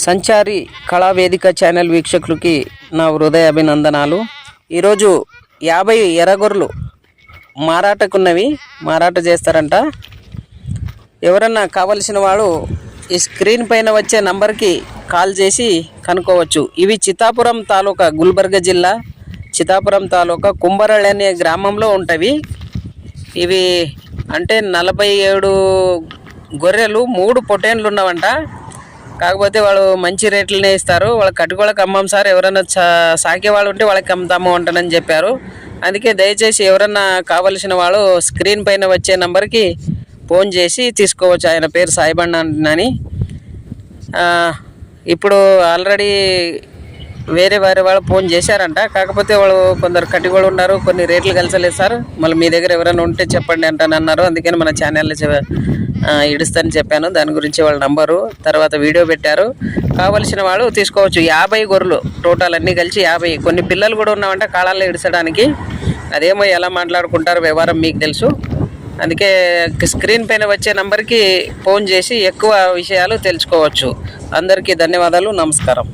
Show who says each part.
Speaker 1: సంచారి కళా వేదిక ఛానల్ వీక్షకులకి నా హృదయ అభినందనాలు. ఈరోజు 50 ఎర్రగొర్రెలు మారాటకున్నవి, మారాట చేస్తారంట. ఎవరన్నా కావలసిన వాడు ఈ స్క్రీన్ పైన వచ్చే నంబర్కి కాల్ చేసి కనుక్కోవచ్చు. ఇవి చిత్తాపురం తాలూకా, గుల్బర్గా జిల్లా చిత్తాపురం తాలూకా కుంభరళి అనే గ్రామంలో ఉంటవి. ఇవి అంటే 47 గొర్రెలు, 3 పొటేన్లు ఉన్నవంట. కాకపోతే వాళ్ళు మంచి రేట్లనే ఇస్తారు. వాళ్ళకి కట్టుకోళ్ళకి అమ్మం సార్, ఎవరైనా సాకే వాళ్ళు ఉంటే వాళ్ళకి అమ్ముతాము అంటానని చెప్పారు. అందుకే దయచేసి ఎవరన్నా కావలసిన వాళ్ళు స్క్రీన్ పైన వచ్చే నంబర్కి ఫోన్ చేసి తీసుకోవచ్చు. ఆయన పేరు సాయిబಣ್ణ అని. ఇప్పుడు ఆల్రెడీ వేరే వాళ్ళు ఫోన్ చేశారంట. కాకపోతే వాళ్ళు కొందరు కట్టుకోళ్ళు ఉన్నారు, కొన్ని రేట్లు కలిసలేదు సార్, మళ్ళీ మీ దగ్గర ఎవరైనా ఉంటే చెప్పండి అంటానన్నారు. అందుకని మన ఛానల్లో ఇడుస్తానని చెప్పాను. దాని గురించి వాళ్ళ నంబరు తర్వాత వీడియో పెట్టారు. కావలసిన వాళ్ళు తీసుకోవచ్చు. 50 గొర్రెలు టోటల్ అన్నీ కలిసి 50. కొన్ని పిల్లలు కూడా ఉన్నామంటే కాళాల్లో ఇడిచడానికి. అదేమో ఎలా మాట్లాడుకుంటారు వ్యవహారం మీకు తెలుసు. అందుకే స్క్రీన్ పైన వచ్చే నంబర్కి ఫోన్ చేసి ఎక్కువ విషయాలు తెలుసుకోవచ్చు. అందరికీ ధన్యవాదాలు, నమస్కారం.